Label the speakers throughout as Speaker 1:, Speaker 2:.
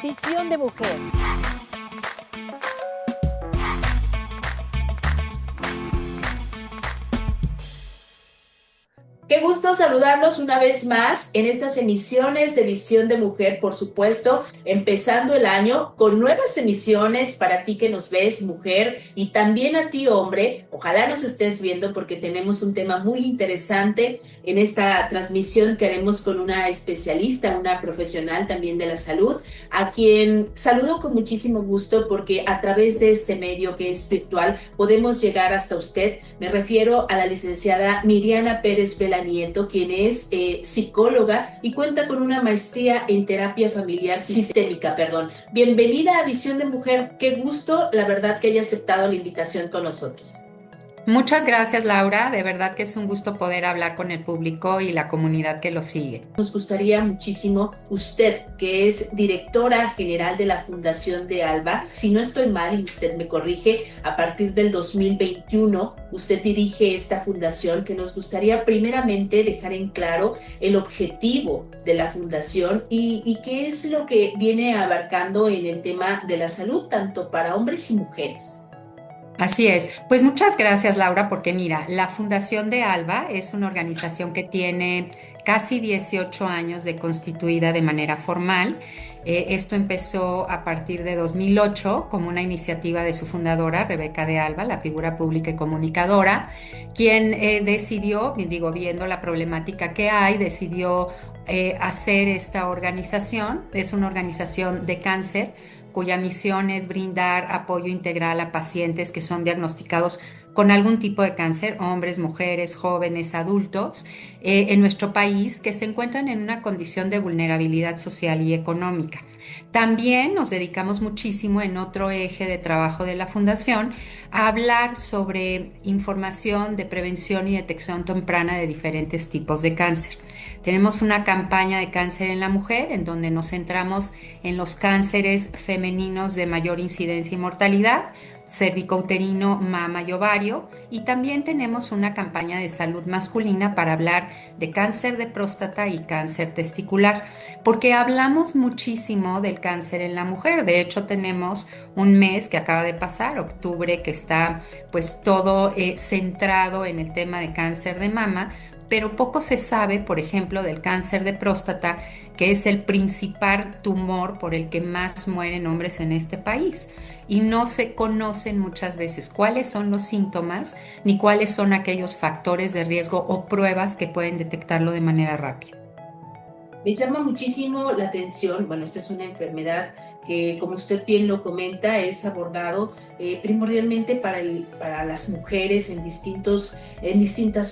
Speaker 1: Visión de Mujer.
Speaker 2: Qué gusto saludarlos una vez más en estas emisiones de Visión de Mujer, por supuesto, empezando el año con nuevas emisiones para ti que nos ves, mujer, y también a ti, hombre. Ojalá nos estés viendo porque tenemos un tema muy interesante en esta transmisión que haremos con una especialista, una profesional también de la salud, a quien saludo con muchísimo gusto porque a través de este medio que es virtual podemos llegar hasta usted. Me refiero a la licenciada Miriana Pérez Vela Nieto, quien es psicóloga y cuenta con una maestría en terapia familiar sistémica, perdón. Bienvenida a Visión de Mujer, qué gusto, la verdad, que haya aceptado la invitación con nosotros.
Speaker 3: Muchas gracias, Laura. De verdad que es un gusto poder hablar con el público y la comunidad que lo sigue.
Speaker 2: Nos gustaría muchísimo, usted que es directora general de la Fundación de Alba, si no estoy mal y usted me corrige, a partir del 2021 usted dirige esta fundación, que nos gustaría primeramente dejar en claro el objetivo de la fundación y qué es lo que viene abarcando en el tema de la salud, tanto para hombres y mujeres.
Speaker 3: Así es. Pues muchas gracias, Laura, porque mira, la Fundación de Alba es una organización que tiene casi 18 años de constituida de manera formal. Esto empezó a partir de 2008 como una iniciativa de su fundadora, Rebeca de Alba, la figura pública y comunicadora, quien decidió, digo, viendo la problemática que hay, decidió hacer esta organización. Es una organización de cáncer cuya misión es brindar apoyo integral a pacientes que son diagnosticados con algún tipo de cáncer, hombres, mujeres, jóvenes, adultos, en nuestro país que se encuentran en una condición de vulnerabilidad social y económica. También nos dedicamos muchísimo en otro eje de trabajo de la Fundación a hablar sobre información de prevención y detección temprana de diferentes tipos de cáncer. Tenemos una campaña de cáncer en la mujer en donde nos centramos en los cánceres femeninos de mayor incidencia y mortalidad, cervicouterino, mama y ovario, y también tenemos una campaña de salud masculina para hablar de cáncer de próstata y cáncer testicular, porque hablamos muchísimo del cáncer en la mujer. De hecho, tenemos un mes que acaba de pasar, octubre, que está pues todo centrado en el tema de cáncer de mama, pero poco se sabe, por ejemplo, del cáncer de próstata, que es el principal tumor por el que más mueren hombres en este país. Y no se conocen muchas veces cuáles son los síntomas ni cuáles son aquellos factores de riesgo o pruebas que pueden detectarlo de manera rápida.
Speaker 2: Me llama muchísimo la atención, bueno, esta es una enfermedad que, como usted bien lo comenta, es abordado primordialmente para las mujeres en distintas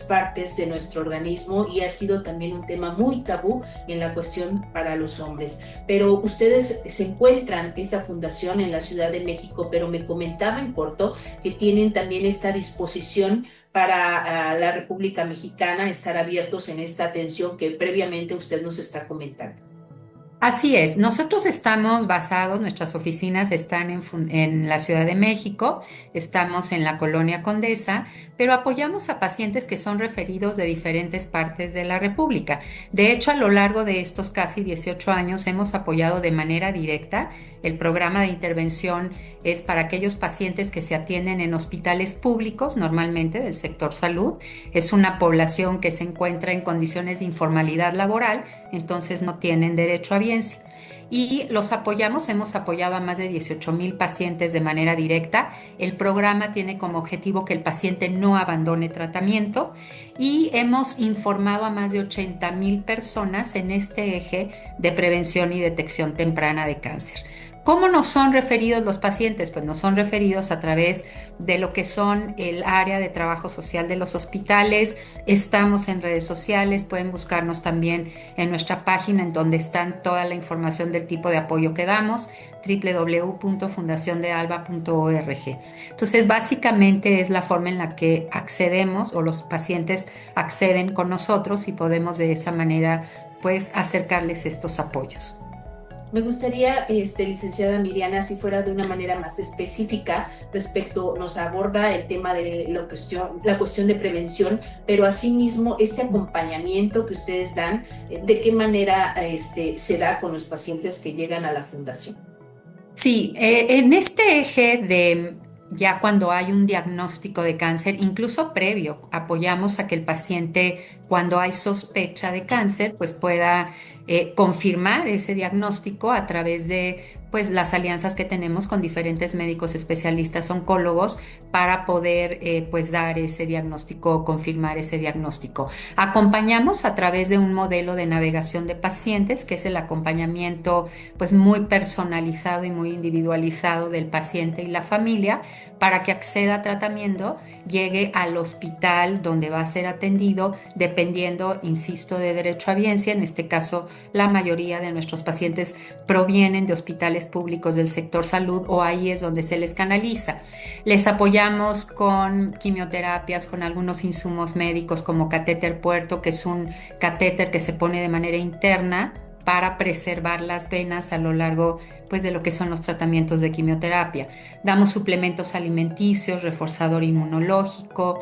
Speaker 2: partes de nuestro organismo y ha sido también un tema muy tabú en la cuestión para los hombres. Pero ustedes se encuentran, esta fundación en la Ciudad de México, pero me comentaba en corto que tienen también esta disposición para la República Mexicana estar abiertos en esta atención que previamente usted nos está comentando.
Speaker 3: Así es, nosotros estamos basados, nuestras oficinas están en la Ciudad de México, estamos en la Colonia Condesa, pero apoyamos a pacientes que son referidos de diferentes partes de la República. De hecho, a lo largo de estos casi 18 años hemos apoyado de manera directa. El programa de intervención es para aquellos pacientes que se atienden en hospitales públicos, normalmente del sector salud. Es una población que se encuentra en condiciones de informalidad laboral, entonces no tienen derecho a bienestar. Y los apoyamos, hemos apoyado a más de 18,000 pacientes de manera directa. El programa tiene como objetivo que el paciente no abandone tratamiento y hemos informado a más de 80,000 personas en este eje de prevención y detección temprana de cáncer. ¿Cómo nos son referidos los pacientes? Pues nos son referidos a través de lo que son el área de trabajo social de los hospitales. Estamos en redes sociales, pueden buscarnos también en nuestra página en donde están toda la información del tipo de apoyo que damos, www.fundaciondealba.org. Entonces, básicamente es la forma en la que accedemos o los pacientes acceden con nosotros y podemos de esa manera pues acercarles estos apoyos.
Speaker 2: Me gustaría, licenciada Miriana, si fuera de una manera más específica respecto, nos aborda el tema de la cuestión de prevención, pero asimismo este acompañamiento que ustedes dan, ¿de qué manera se da con los pacientes que llegan a la fundación?
Speaker 3: Sí, en este eje de ya cuando hay un diagnóstico de cáncer, incluso previo, apoyamos a que el paciente, cuando hay sospecha de cáncer, pues pueda confirmar ese diagnóstico a través de pues las alianzas que tenemos con diferentes médicos especialistas oncólogos para poder pues dar ese diagnóstico, confirmar ese diagnóstico. Acompañamos a través de un modelo de navegación de pacientes, que es el acompañamiento pues muy personalizado y muy individualizado del paciente y la familia para que acceda a tratamiento, llegue al hospital donde va a ser atendido, dependiendo, insisto, de derechohabiencia. En este caso, la mayoría de nuestros pacientes provienen de hospitales públicos del sector salud o ahí es donde se les canaliza. Les apoyamos con quimioterapias, con algunos insumos médicos como catéter puerto, que es un catéter que se pone de manera interna para preservar las venas a lo largo pues, de lo que son los tratamientos de quimioterapia. Damos suplementos alimenticios, reforzador inmunológico,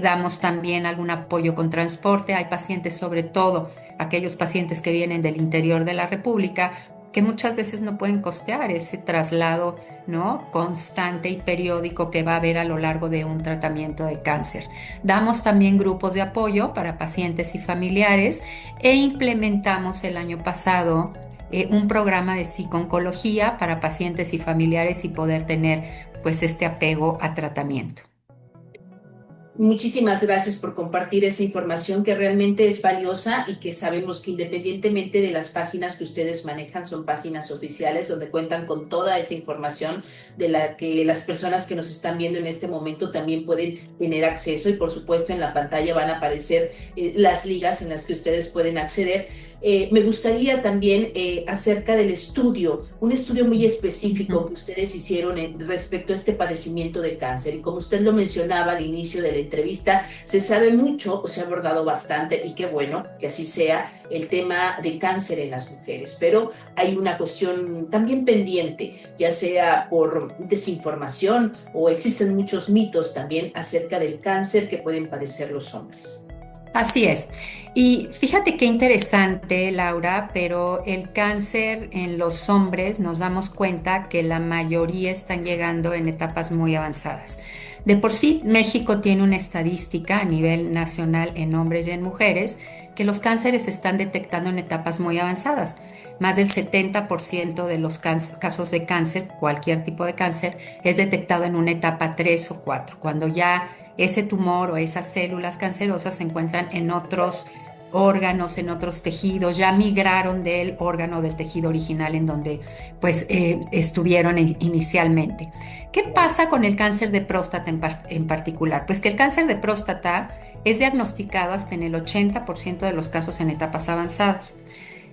Speaker 3: damos también algún apoyo con transporte. Hay pacientes, sobre todo aquellos pacientes que vienen del interior de la República, que muchas veces no pueden costear ese traslado, ¿no?, constante y periódico que va a haber a lo largo de un tratamiento de cáncer. Damos también grupos de apoyo para pacientes y familiares e implementamos el año pasado un programa de psicooncología para pacientes y familiares y poder tener pues este apego a tratamiento.
Speaker 2: Muchísimas gracias por compartir esa información que realmente es valiosa y que sabemos que independientemente de las páginas que ustedes manejan, son páginas oficiales donde cuentan con toda esa información de la que las personas que nos están viendo en este momento también pueden tener acceso y por supuesto en la pantalla van a aparecer las ligas en las que ustedes pueden acceder. Me gustaría también acerca del estudio, un estudio muy específico que ustedes hicieron respecto a este padecimiento de cáncer. Y como usted lo mencionaba al inicio de la entrevista, se sabe mucho o se ha abordado bastante, y qué bueno que así sea, el tema de cáncer en las mujeres. Pero hay una cuestión también pendiente, ya sea por desinformación o existen muchos mitos también acerca del cáncer que pueden padecer los hombres.
Speaker 3: Así es. Y fíjate qué interesante, Laura, pero el cáncer en los hombres nos damos cuenta que la mayoría están llegando en etapas muy avanzadas. De por sí, México tiene una estadística a nivel nacional en hombres y en mujeres que los cánceres se están detectando en etapas muy avanzadas. Más del 70% de los casos de cáncer, cualquier tipo de cáncer, es detectado en una etapa 3 o 4, cuando ya ese tumor o esas células cancerosas se encuentran en otros órganos, en otros tejidos, ya migraron del órgano del tejido original en donde pues estuvieron inicialmente. ¿Qué pasa con el cáncer de próstata en particular? Pues que el cáncer de próstata es diagnosticado hasta en el 80% de los casos en etapas avanzadas.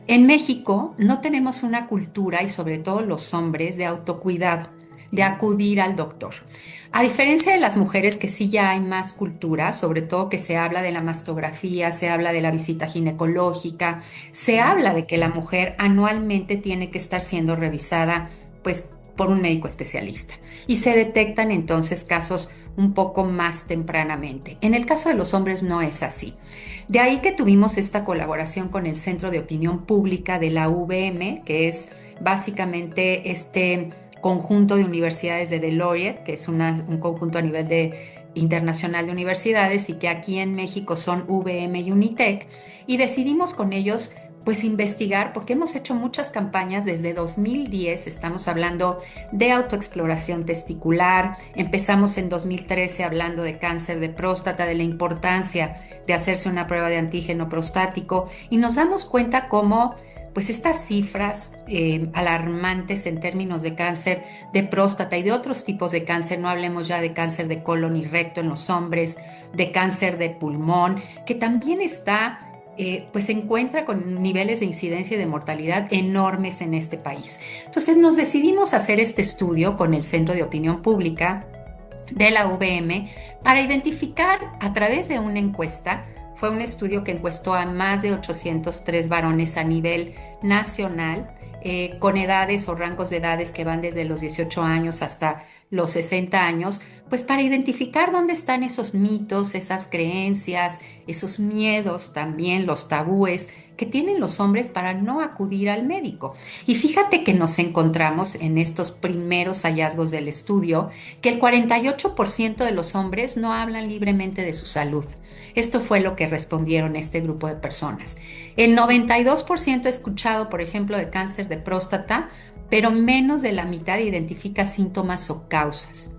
Speaker 3: En México no tenemos una cultura, y sobre todo los hombres, de autocuidado, de acudir al doctor. A diferencia de las mujeres, que sí ya hay más cultura, sobre todo que se habla de la mastografía, se habla de la visita ginecológica, se habla de que la mujer anualmente tiene que estar siendo revisada, pues, por un médico especialista. Y se detectan entonces casos un poco más tempranamente. En el caso de los hombres no es así. De ahí que tuvimos esta colaboración con el Centro de Opinión Pública de la UVM, que es básicamente este conjunto de universidades de Laurier, que es un conjunto a nivel internacional de universidades y que aquí en México son UVM y Unitec, y decidimos con ellos pues investigar, porque hemos hecho muchas campañas desde 2010, estamos hablando de autoexploración testicular, empezamos en 2013 hablando de cáncer de próstata, de la importancia de hacerse una prueba de antígeno prostático, y nos damos cuenta cómo pues estas cifras alarmantes en términos de cáncer de próstata y de otros tipos de cáncer, no hablemos ya de cáncer de colon y recto en los hombres, de cáncer de pulmón, que también está pues se encuentra con niveles de incidencia y de mortalidad enormes en este país. Entonces nos decidimos hacer este estudio con el Centro de Opinión Pública de la UVM para identificar a través de una encuesta. Fue un estudio que encuestó a más de 803 varones a nivel nacional, con edades o rangos de edades que van desde los 18 años hasta los 60 años, pues para identificar dónde están esos mitos, esas creencias, esos miedos también, los tabúes que tienen los hombres para no acudir al médico. Y fíjate que nos encontramos en estos primeros hallazgos del estudio que el 48% de los hombres no hablan libremente de su salud. Esto fue lo que respondieron este grupo de personas. El 92% ha escuchado, por ejemplo, de cáncer de próstata, pero menos de la mitad identifica síntomas o causas.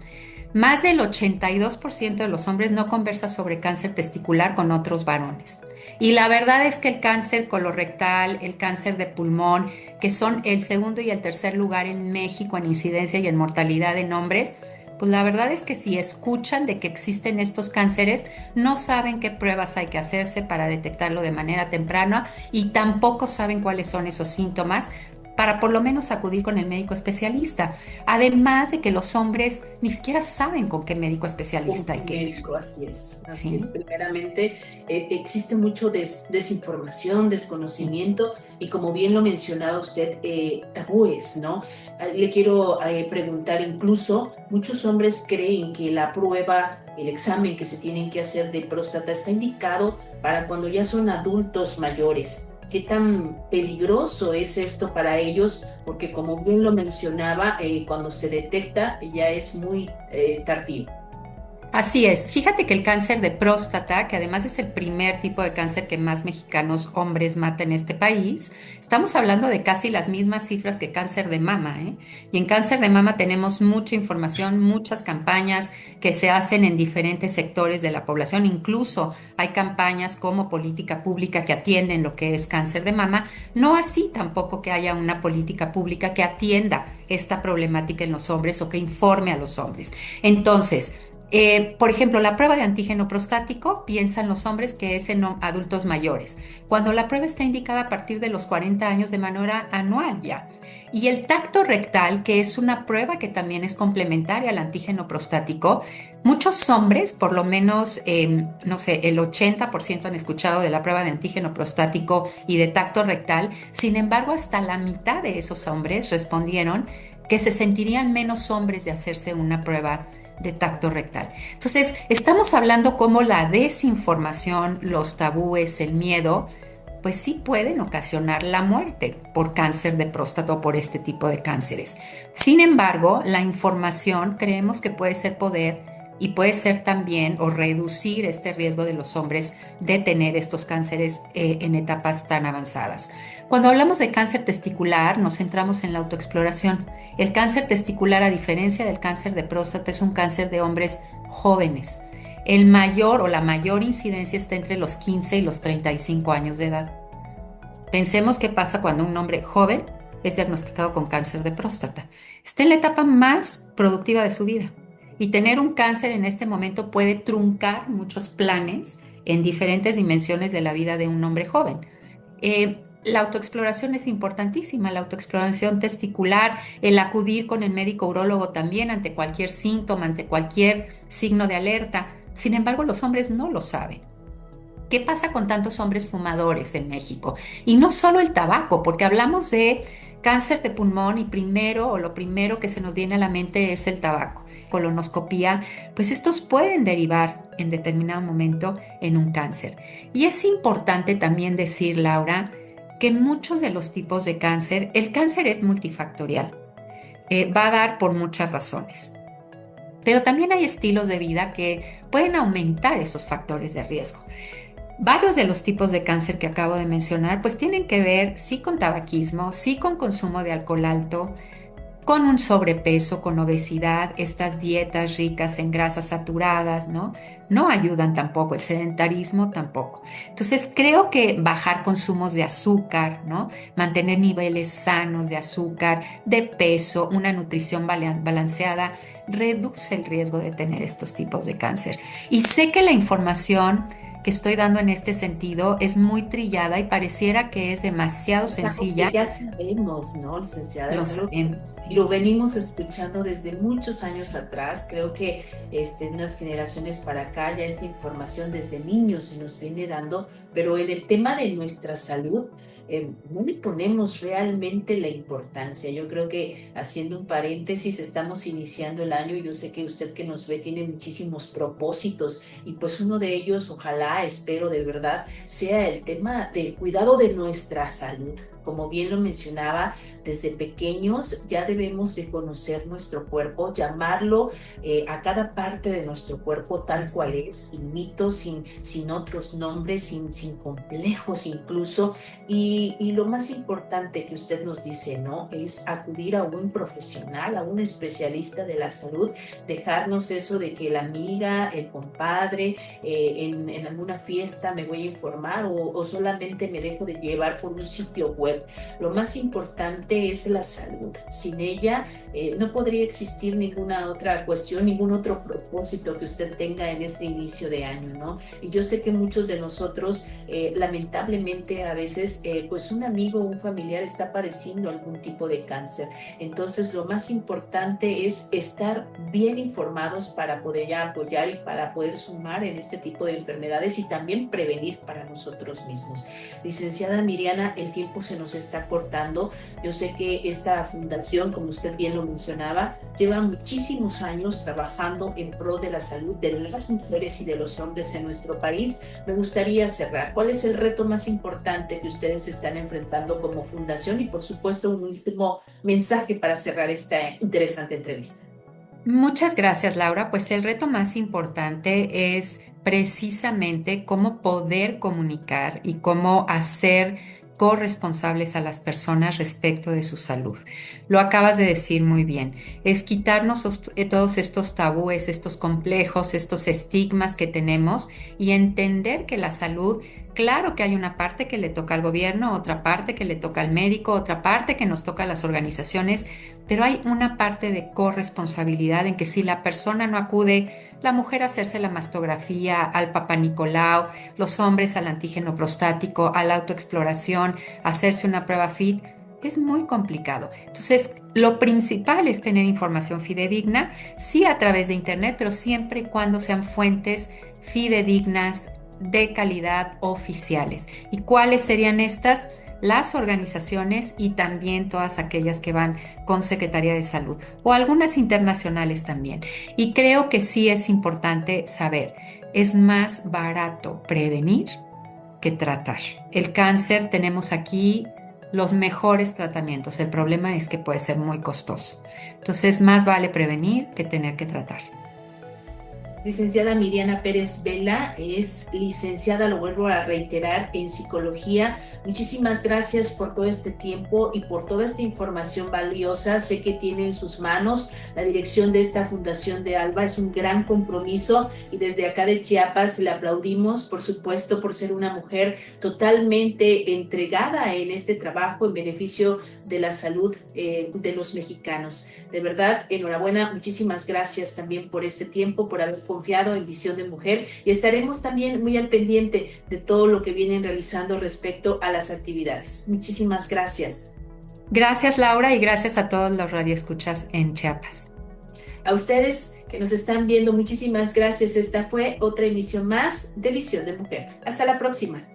Speaker 3: Más del 82% de los hombres no conversa sobre cáncer testicular con otros varones. Y la verdad es que el cáncer colorectal, el cáncer de pulmón, que son el segundo y el tercer lugar en México en incidencia y en mortalidad en hombres, pues la verdad es que si escuchan de que existen estos cánceres, no saben qué pruebas hay que hacerse para detectarlo de manera temprana y tampoco saben cuáles son esos síntomas para por lo menos acudir con el médico especialista. Además de que los hombres ni siquiera saben con qué médico especialista hay
Speaker 2: Un
Speaker 3: que ir.
Speaker 2: médico, así es, así
Speaker 3: ¿Sí?
Speaker 2: es. Primeramente, existe mucho desinformación,
Speaker 3: Sí.
Speaker 2: desconocimiento y como bien lo mencionaba usted, tabúes, ¿no? Le quiero preguntar, incluso muchos hombres creen que la prueba, el examen que se tienen que hacer de próstata está indicado para cuando ya son adultos mayores. ¿Qué tan peligroso es esto para ellos? Porque como bien lo mencionaba, cuando se detecta ya es muy tardío.
Speaker 3: Así es. Fíjate que el cáncer de próstata, que además es el primer tipo de cáncer que más mexicanos hombres mata en este país, estamos hablando de casi las mismas cifras que cáncer de mama, ¿eh? Y en cáncer de mama tenemos mucha información, muchas campañas que se hacen en diferentes sectores de la población. Incluso hay campañas como política pública que atienden lo que es cáncer de mama. No así tampoco que haya una política pública que atienda esta problemática en los hombres o que informe a los hombres. Entonces, por ejemplo, la prueba de antígeno prostático, piensan los hombres que es en adultos mayores, cuando la prueba está indicada a partir de los 40 años de manera anual ya. Y el tacto rectal, que es una prueba que también es complementaria al antígeno prostático, muchos hombres, por lo menos, no sé, el 80% han escuchado de la prueba de antígeno prostático y de tacto rectal. Sin embargo, hasta la mitad de esos hombres respondieron que se sentirían menos hombres de hacerse una prueba de tacto rectal. Entonces, estamos hablando cómo la desinformación, los tabúes, el miedo, pues sí pueden ocasionar la muerte por cáncer de próstata o por este tipo de cánceres. Sin embargo, la información creemos que puede ser poder y puede ser también o reducir este riesgo de los hombres de tener estos cánceres en etapas tan avanzadas. Cuando hablamos de cáncer testicular, nos centramos en la autoexploración. El cáncer testicular, a diferencia del cáncer de próstata, es un cáncer de hombres jóvenes. El mayor o la mayor incidencia está entre los 15 y los 35 años de edad. Pensemos qué pasa cuando un hombre joven es diagnosticado con cáncer de próstata. Está en la etapa más productiva de su vida. Y tener un cáncer en este momento puede truncar muchos planes en diferentes dimensiones de la vida de un hombre joven. La autoexploración es importantísima, la autoexploración testicular, el acudir con el médico urólogo también ante cualquier síntoma, ante cualquier signo de alerta. Sin embargo, los hombres no lo saben. ¿Qué pasa con tantos hombres fumadores en México? Y no solo el tabaco, porque hablamos de cáncer de pulmón y primero o lo primero que se nos viene a la mente es el tabaco. Colonoscopía, pues estos pueden derivar en determinado momento en un cáncer. Y es importante también decir, Laura, que muchos de los tipos de cáncer, el cáncer es multifactorial, va a dar por muchas razones. Pero también hay estilos de vida que pueden aumentar esos factores de riesgo. Varios de los tipos de cáncer que acabo de mencionar, pues tienen que ver sí con tabaquismo, sí con consumo de alcohol alto, con un sobrepeso, con obesidad, estas dietas ricas en grasas saturadas, ¿no? No ayudan tampoco, el sedentarismo tampoco. Entonces, creo que bajar consumos de azúcar, ¿no? Mantener niveles sanos de azúcar, de peso, una nutrición balanceada, reduce el riesgo de tener estos tipos de cáncer. Y sé que la información que estoy dando en este sentido es muy trillada y pareciera que es demasiado
Speaker 2: Es algo que
Speaker 3: sencilla.
Speaker 2: ya sabemos, ¿no, licenciada?
Speaker 3: Lo
Speaker 2: Es algo que
Speaker 3: sabemos, sí.
Speaker 2: lo venimos escuchando desde muchos años atrás. Creo que unas generaciones para acá ya esta información desde niños se nos viene dando, pero en el tema de nuestra salud, no le ponemos realmente la importancia. Yo creo que haciendo un paréntesis, estamos iniciando el año y yo sé que usted que nos ve tiene muchísimos propósitos y pues uno de ellos, ojalá, espero de verdad, sea el tema del cuidado de nuestra salud. Como bien lo mencionaba, desde pequeños ya debemos de conocer nuestro cuerpo, llamarlo a cada parte de nuestro cuerpo tal cual es, sin mitos, sin otros nombres, sin complejos incluso. Y lo más importante que usted nos dice, ¿no? Es acudir a un profesional, a un especialista de la salud, dejarnos eso de que la amiga, el compadre, en alguna fiesta me voy a informar o solamente me dejo de llevar por un sitio web. Lo más importante es la salud. Sin ella no podría existir ninguna otra cuestión, ningún otro propósito que usted tenga en este inicio de año, ¿no? Y yo sé que muchos de nosotros, lamentablemente, a veces, pues un amigo o un familiar está padeciendo algún tipo de cáncer. Entonces, lo más importante es estar bien informados para poder ya apoyar y para poder sumar en este tipo de enfermedades y también prevenir para nosotros mismos. Licenciada Miriana, el tiempo se nos está cortando. Yo sé que esta fundación, como usted bien lo mencionaba, lleva muchísimos años trabajando en pro de la salud de las mujeres y de los hombres en nuestro país. Me gustaría cerrar. ¿Cuál es el reto más importante que ustedes están enfrentando como fundación? Y por supuesto, un último mensaje para cerrar esta interesante entrevista.
Speaker 3: Muchas gracias, Laura. Pues el reto más importante es precisamente cómo poder comunicar y cómo hacer corresponsables a las personas respecto de su salud. Lo acabas de decir muy bien, es quitarnos todos estos tabúes, estos complejos, estos estigmas que tenemos y entender que la salud, claro que hay una parte que le toca al gobierno, otra parte que le toca al médico, otra parte que nos toca a las organizaciones, pero hay una parte de corresponsabilidad en que si la persona no acude, la mujer a hacerse la mastografía, al Papá Nicolau, los hombres al antígeno prostático, a la autoexploración, a hacerse una prueba FIT, es muy complicado. Entonces, lo principal es tener información fidedigna, sí a través de Internet, pero siempre y cuando sean fuentes fidedignas, de calidad, oficiales. ¿Y cuáles serían estas? Las organizaciones y también todas aquellas que van con Secretaría de Salud o algunas internacionales también. Y creo que sí es importante saber, es más barato prevenir que tratar. El cáncer tenemos aquí los mejores tratamientos. El problema es que puede ser muy costoso. Entonces, más vale prevenir que tener que tratar.
Speaker 2: Licenciada Miriana Pérez Vela es licenciada, lo vuelvo a reiterar, en psicología. Muchísimas gracias por todo este tiempo y por toda esta información valiosa. Sé que tiene en sus manos la dirección de esta Fundación de ALBA. Es un gran compromiso y desde acá de Chiapas le aplaudimos, por supuesto, por ser una mujer totalmente entregada en este trabajo en beneficio de la salud de los mexicanos. De verdad, enhorabuena. Muchísimas gracias también por este tiempo, por haber confiado en Visión de Mujer y estaremos también muy al pendiente de todo lo que vienen realizando respecto a las actividades. Muchísimas gracias.
Speaker 3: Gracias, Laura, y gracias a todos los radioescuchas en Chiapas.
Speaker 2: A ustedes que nos están viendo, muchísimas gracias. Esta fue otra emisión más de Visión de Mujer. Hasta la próxima.